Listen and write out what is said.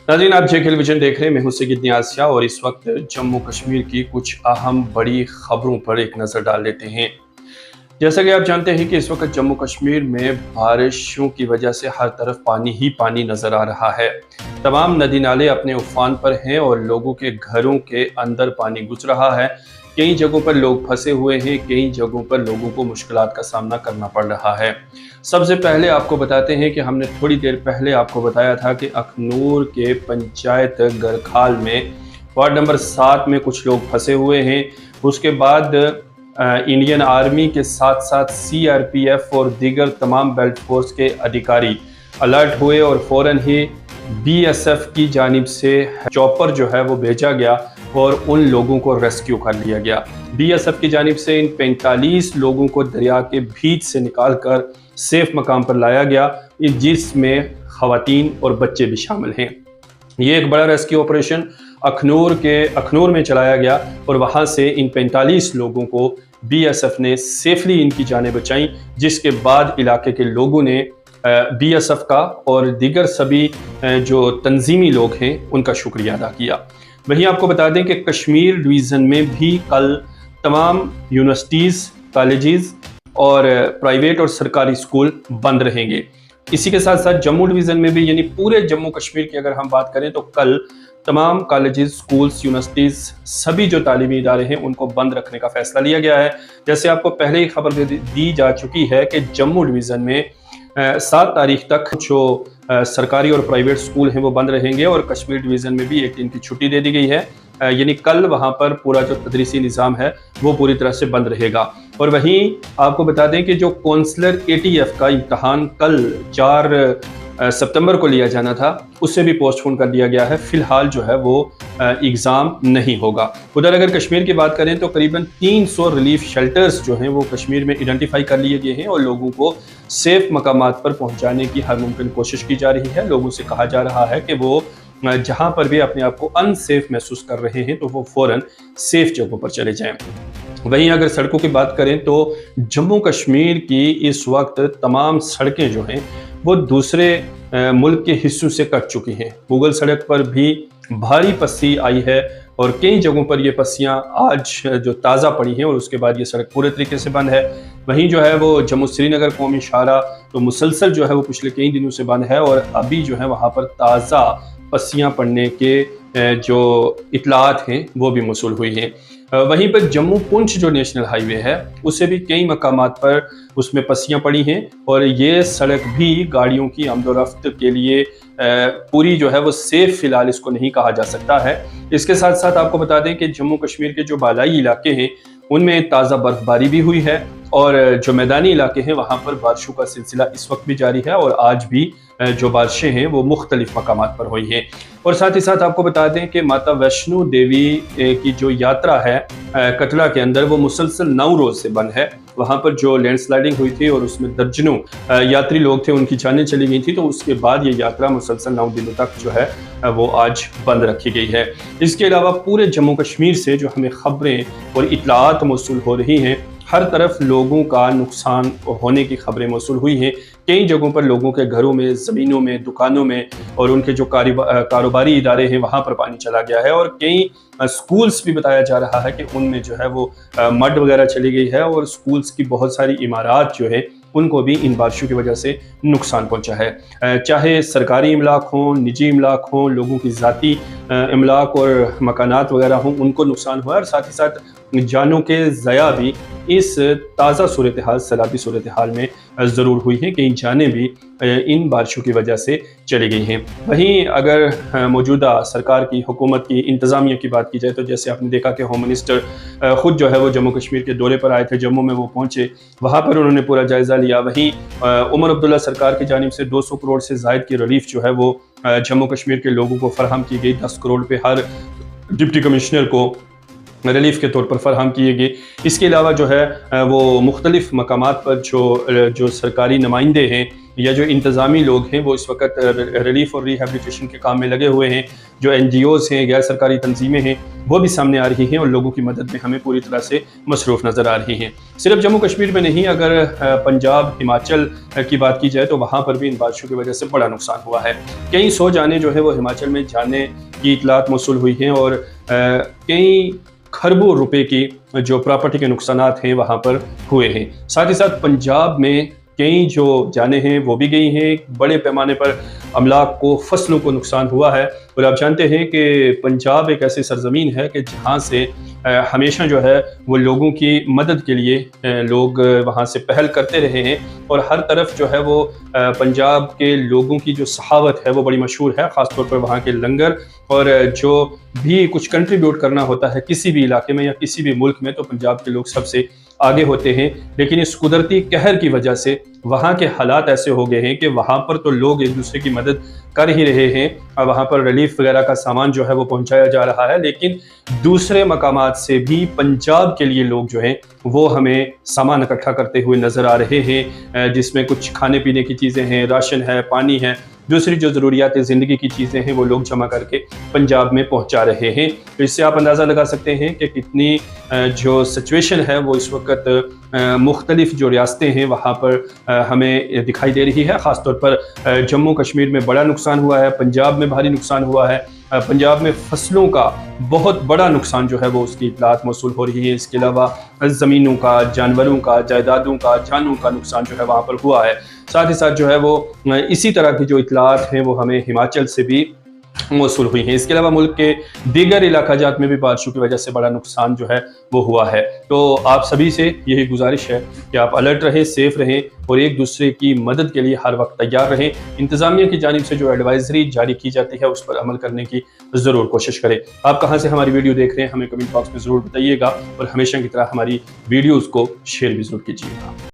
नाज़रीन, आप जे टेलीविज़न देख रहे हैं। मैं हूं सैयद नियाज़ और इस वक्त जम्मू कश्मीर की कुछ अहम बड़ी खबरों पर एक नज़र डाल लेते हैं। जैसा कि आप जानते हैं कि इस वक्त जम्मू कश्मीर में बारिशों की वजह से हर तरफ पानी ही पानी नज़र आ रहा है। तमाम नदी नाले अपने उफान पर हैं और लोगों के घरों के अंदर पानी घुस रहा है। कई जगहों पर लोग फंसे हुए हैं, कई जगहों पर लोगों को मुश्किलात का सामना करना पड़ रहा है। सबसे पहले आपको बताते हैं कि हमने थोड़ी देर पहले आपको बताया था कि अखनूर के पंचायत गरखाल में वार्ड नंबर 7 में कुछ लोग फंसे हुए हैं। उसके बाद इंडियन आर्मी के साथ साथ सीआरपीएफ और दीगर तमाम बेल्ट फोर्स के अधिकारी अलर्ट हुए और फौरन ही बीएसएफ की जानिब से चॉपर जो है वो भेजा गया और उन लोगों को रेस्क्यू कर लिया गया। बीएसएफ की जानिब से इन 45 लोगों को दरिया के बीच से निकालकर सेफ मकाम पर लाया गया, जिसमें खवातीन और बच्चे भी शामिल हैं। ये एक बड़ा रेस्क्यू ऑपरेशन अखनूर में चलाया गया और वहां से इन 45 लोगों को बीएसएफ ने सेफली इनकी जानें बचाई, जिसके बाद इलाके के लोगों ने बीएसएफ का और दीगर सभी जो तंजीमी लोग हैं उनका शुक्रिया अदा किया। वहीं आपको बता दें कि कश्मीर डिवीज़न में भी कल तमाम यूनिवर्सिटीज़, कॉलेजेस और प्राइवेट और सरकारी स्कूल बंद रहेंगे। इसी के साथ साथ जम्मू डिवीज़न में भी, यानी पूरे जम्मू कश्मीर की अगर हम बात करें तो कल तमाम कॉलेजेस, स्कूल्स, यूनिवर्सिटीज़, सभी जो तालीमी इदारे हैं उनको बंद रखने का फैसला लिया गया है। जैसे आपको पहले ही खबर दी जा चुकी है कि जम्मू डिवीज़न में 7 तारीख तक जो सरकारी और प्राइवेट स्कूल हैं वो बंद रहेंगे और कश्मीर डिवीज़न में भी एक दिन की छुट्टी दे दी गई है। यानी कल वहाँ पर पूरा जो तदरीसी निज़ाम है वो पूरी तरह से बंद रहेगा। और वहीं आपको बता दें कि जो कौंसलर एटीएफ का इम्तहान कल 4 सितंबर को लिया जाना था, उससे भी पोस्टपोन कर दिया गया है। फिलहाल जो है वो एग्ज़ाम नहीं होगा। उधर अगर कश्मीर की बात करें तो करीबन 300 रिलीफ शेल्टर्स जो हैं वो कश्मीर में आइडेंटिफाई कर लिए गए हैं और लोगों को सेफ मकामात पर पहुंचाने की हर मुमकिन कोशिश की जा रही है। लोगों से कहा जा रहा है कि वो जहां पर भी अपने आप को अनसेफ महसूस कर रहे हैं तो वो फ़ौरन सेफ जगहों पर चले जाएं। वहीं अगर सड़कों की बात करें तो जम्मू कश्मीर की इस वक्त तमाम सड़कें जो हैं वो दूसरे मुल्क के हिस्सों से कट चुकी हैं। मुगल सड़क पर भी भारी पस्सी आई है और कई जगहों पर ये पस्सियां आज जो ताज़ा पड़ी हैं और उसके बाद ये सड़क पूरे तरीके से बंद है। वहीं जो है वो जम्मू श्रीनगर कौमी शाहरा तो मुसलसल जो है वो पिछले कई दिनों से बंद है और अभी जो है वहाँ पर ताज़ा पस्सियां पड़ने के जो इतलात हैं वो भी मौसूल हुई हैं। वहीं पर जम्मू पुंछ जो नेशनल हाईवे है उससे भी कई मकामात पर उसमें पस्सियां पड़ी हैं और ये सड़क भी गाड़ियों की आमदोरफ्त के लिए पूरी जो है वो सेफ फिलहाल इसको नहीं कहा जा सकता है। इसके साथ साथ आपको बता दें कि जम्मू कश्मीर के जो बालाई इलाके हैं उनमें ताज़ा बर्फबारी भी हुई है और जो मैदानी इलाके हैं वहाँ पर बारिशों का सिलसिला इस वक्त भी जारी है और आज भी जो बारिशें हैं वो मुख्तलिफ मकामात पर हुई हैं। और साथ ही साथ आपको बता दें कि माता वैष्णो देवी की जो यात्रा है कटरा के अंदर वो मुसलसल 9 रोज़ से बंद है। वहाँ पर जो लैंडस्लाइडिंग हुई थी और उसमें दर्जनों यात्री लोग थे, उनकी जानें चली गई थी, तो उसके बाद ये यात्रा मुसलसल 9 दिनों तक जो है वो आज बंद रखी गई है। इसके अलावा पूरे जम्मू कश्मीर से जो हमें खबरें और इतलात मौसूल हो रही हैं, हर तरफ लोगों का नुकसान होने की खबरें मौसूल हुई हैं। कई जगहों पर लोगों के घरों में, ज़मीनों में, दुकानों में और उनके जो कारोबारी इदारे हैं वहाँ पर पानी चला गया है और कई स्कूल्स भी बताया जा रहा है कि उनमें जो है वो मड वगैरह चली गई है और स्कूल्स की बहुत सारी इमारत जो है उनको भी इन बारिशों की वजह से नुकसान पहुंचा है। चाहे सरकारी इमलाक हों, निजी इमलाक हों, लोगों की ज़ाती इमलाक और मकानात वगैरह हों, उनको नुकसान हुआ और साथ ही साथ जानों के ज़या भी इस ताज़ा सूरत हाल, सैलाबी सूरत हाल में ज़रूर हुई हैं। कई जानें भी इन बारिशों की वजह से चली गई हैं। वहीं अगर मौजूदा सरकार की, हुकूमत की, इंतज़ामिया की बात की जाए तो जैसे आपने देखा कि होम मिनिस्टर ख़ुद जो है वो जम्मू कश्मीर के दौरे पर आए थे, जम्मू में वो पहुँचे, वहाँ पर उन्होंने पूरा जायज़ा लिया। वहीं उमर अब्दुल्ला सरकार की जानिब से 200 करोड़ से ज़ायद की रिलीफ जो है वो जम्मू कश्मीर के लोगों को फराहम की गई। 10 करोड़ पे हर डिप्टी कमिश्नर को रिलीफ के तौर पर फराहम किए गए। इसके अलावा जो है वो मुख्तलिफ मकामात पर जो सरकारी नुमाइंदे हैं या जो इंतज़ामी लोग हैं वो इस वक्त रिलीफ और रिहैबिलिटेशन के काम में लगे हुए हैं। जो NGOs हैं, गैर सरकारी तंजीमें हैं, वो भी सामने आ रही हैं और लोगों की मदद में हमें पूरी तरह से मसरूफ़ नज़र आ रही हैं। सिर्फ जम्मू कश्मीर में नहीं, अगर पंजाब, हिमाचल की बात की जाए तो वहाँ पर भी इन बारिशों की वजह से बड़ा नुकसान हुआ है। कई 100 जानें जो है वो हिमाचल में जाने की इतलात मौसूल हुई हैं और कई खरबों रुपए की जो प्रॉपर्टी के नुकसानात हैं वहाँ पर हुए हैं। साथ ही साथ पंजाब में कई जो जानें हैं वो भी गई हैं। बड़े पैमाने पर अमलाक को, फसलों को नुकसान हुआ है। और आप जानते हैं कि पंजाब एक ऐसी सरजमीन है कि जहाँ से हमेशा जो है वो लोगों की मदद के लिए लोग वहाँ से पहल करते रहे हैं और हर तरफ जो है वो पंजाब के लोगों की जो सहावत है वो बड़ी मशहूर है। ख़ासतौर पर वहाँ के लंगर और जो भी कुछ कंट्रीब्यूट करना होता है किसी भी इलाके में या किसी भी मुल्क में, तो पंजाब के लोग सबसे आगे होते हैं। लेकिन इस कुदरती कहर की वजह से वहाँ के हालात ऐसे हो गए हैं कि वहाँ पर तो लोग एक दूसरे की मदद कर ही रहे हैं और वहाँ पर रिलीफ वगैरह का सामान जो है वो पहुँचाया जा रहा है, लेकिन दूसरे मकामात से भी पंजाब के लिए लोग जो हैं वो हमें सामान इकट्ठा करते हुए नज़र आ रहे हैं, जिसमें कुछ खाने पीने की चीज़ें हैं, राशन है, पानी है, दूसरी जो ज़रूरियात ज़िंदगी की चीज़ें हैं वो लोग जमा करके पंजाब में पहुंचा रहे हैं। तो इससे आप अंदाज़ा लगा सकते हैं कि कितनी जो सिचुएशन है वो इस वक्त मुख्तलिफ जो रियासतें हैं वहाँ पर हमें दिखाई दे रही है। ख़ासतौर पर जम्मू कश्मीर में बड़ा नुकसान हुआ है, पंजाब में भारी नुकसान हुआ है, पंजाब में फसलों का बहुत बड़ा नुकसान जो है वो उसकी इतलात मौसूल हो रही है। इसके अलावा ज़मीनों का, जानवरों का, जायदादों का, जानों का नुकसान जो है वहाँ पर हुआ है। साथ ही साथ जो है वो इसी तरह की जो इतलात हैं वो हमें हिमाचल से भी मौसूल हुई हैं। इसके अलावा मुल्क के दीगर इलाकाजात में भी बारिशों की वजह से बड़ा नुकसान जो है वो हुआ है। तो आप सभी से यही गुजारिश है कि आप अलर्ट रहें, सेफ रहें और एक दूसरे की मदद के लिए हर वक्त तैयार रहें। इंतज़ामिया की जानिब से जो एडवाइजरी जारी की जाती है उस पर अमल करने की ज़रूर कोशिश करें। आप कहाँ से हमारी वीडियो देख रहे हैं हमें कमेंट बॉक्स में ज़रूर बताइएगा और हमेशा की तरह हमारी वीडियोज़ को शेयर भी ज़रूर कीजिएगा।